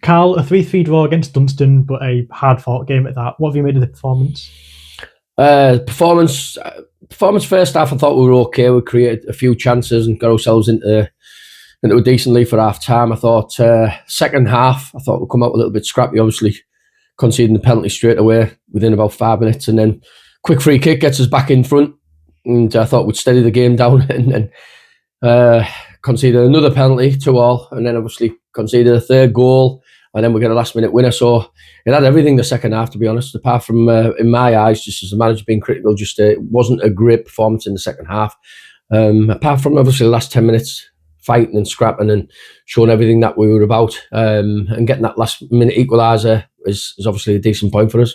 Carl, a 3-3 draw against Dunston, but a hard-fought game at that. What have you made of the performance? Performance first half, I thought we were okay. We created a few chances and got ourselves into a decent lead for half time. I thought second half, I thought we'd come out a little bit scrappy, obviously conceding the penalty straight away within about 5 minutes, and then quick free kick gets us back in front, and I thought we'd steady the game down and conceded another penalty, 2-2, and then obviously conceded a third goal, and then we get a last minute winner. So it had everything the second half, to be honest, apart from in my eyes, just as the manager being critical, just it wasn't a great performance in the second half, apart from obviously the last 10 minutes fighting and scrapping and showing everything that we were about, and getting that last minute equaliser is obviously a decent point for us.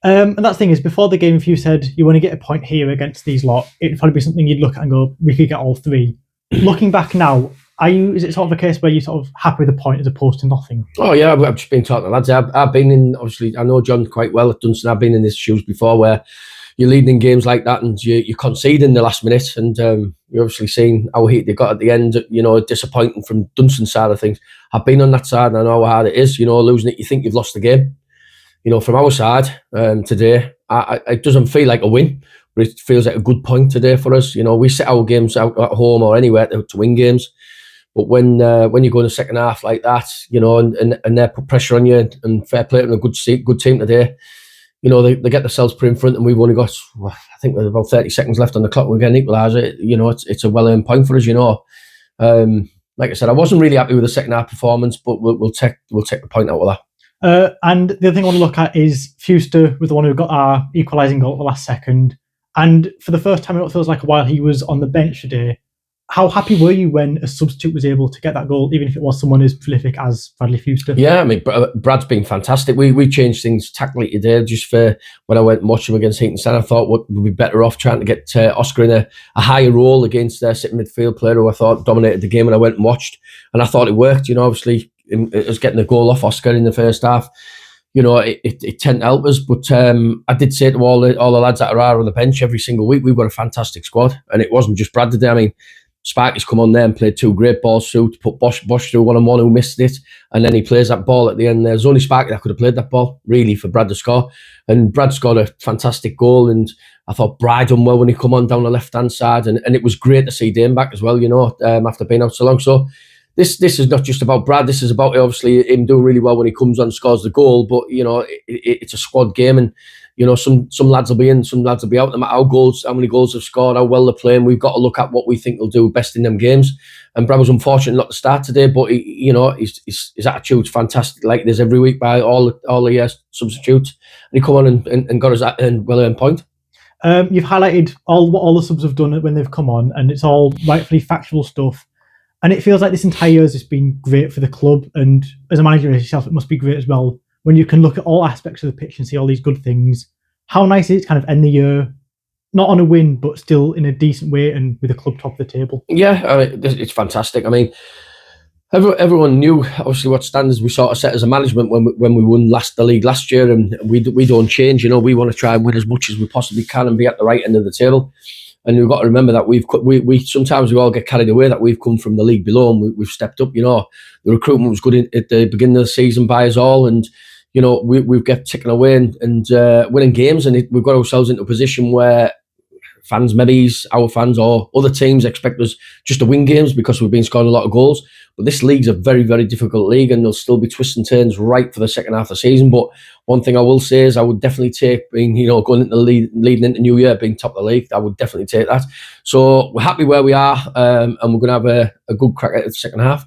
And that thing is, before the game, if you said you want to get a point here against these lot, it'd probably be something you'd look at and go, we could get all three. Looking back now, is it sort of a case where you're sort of happy with the point as opposed to nothing? Oh yeah, I've just been talking to lads. I've been in, obviously, I know John quite well at Dunston. I've been in his shoes before where you're leading in games like that and you concede in the last minute, and you're obviously seeing how heat they got at the end, disappointing from Dunston's side of things. I've been on that side and I know how hard it is, losing it, you think you've lost the game. From our side today, it doesn't feel like a win, but it feels like a good point today for us. We set our games out at home or anywhere to win games. But when you go in the second half like that, and they put pressure on you, and fair play to a good team today, they get themselves put in front, and we've only got, I think, with about 30 seconds left on the clock, we're getting an equaliser. It's a well-earned point for us. Like I said, I wasn't really happy with the second half performance, but we'll take the point out of that. And the other thing I want to look at is Fuster was the one who got our equalising goal at the last second. And for the first time, it feels like a while, he was on the bench today. How happy were you when a substitute was able to get that goal, even if it was someone as prolific as Bradley Fuster? Yeah, I mean, Brad's been fantastic. We changed things tactically today just for when I went and watched him against Heaton. I thought we'd be better off trying to get Oscar in a higher role against their sitting midfield player who I thought dominated the game when I went and watched. And I thought it worked. Obviously, it was getting a goal off Oscar in the first half. It tended to help us. But I did say to all the lads that are on the bench every single week, we've got a fantastic squad. And it wasn't just Brad today. I mean, Sparky's come on there and played 2 great balls through to put Bosch through 1-on-1 who missed it, and then he plays that ball at the end. There's only Sparky that could have played that ball, really, for Brad to score. And Brad scored a fantastic goal, and I thought Brad done well when he come on down the left-hand side, and it was great to see Dane back as well, after being out so long. So this is not just about Brad, this is about obviously him doing really well when he comes on and scores the goal, but, it's a squad game, and some lads will be in, some lads will be out. No matter how many goals they've scored, how well they're playing, we've got to look at what we think they'll do best in them games. And Brad was unfortunate not to start today, but his attitude's fantastic, like it is every week by all the substitutes. And he come on and got his well-earned point. You've highlighted what all the subs have done when they've come on, and it's all rightfully factual stuff. And it feels like this entire year has been great for the club, and as a manager yourself, it must be great as well when you can look at all aspects of the pitch and see all these good things. How nice is it to kind of end the year, not on a win, but still in a decent way and with the club top of the table? Yeah, I mean, it's fantastic. I mean, everyone knew, obviously, what standards we sort of set as a management when we won the league last year, and we don't change. We want to try and win as much as we possibly can and be at the right end of the table. And you've got to remember that we sometimes we all get carried away that we've come from the league below and we've stepped up. The recruitment was good at the beginning of the season by us all, and we've kept ticking away and winning games, and we've got ourselves into a position where fans, maybe our fans or other teams, expect us just to win games because we've been scoring a lot of goals. But this league's a very, very difficult league, and there'll still be twists and turns right for the second half of the season. But one thing I will say is I would definitely take being, going into leading into New Year, being top of the league. I would definitely take that. So we're happy where we are, and we're going to have a good crack at the second half.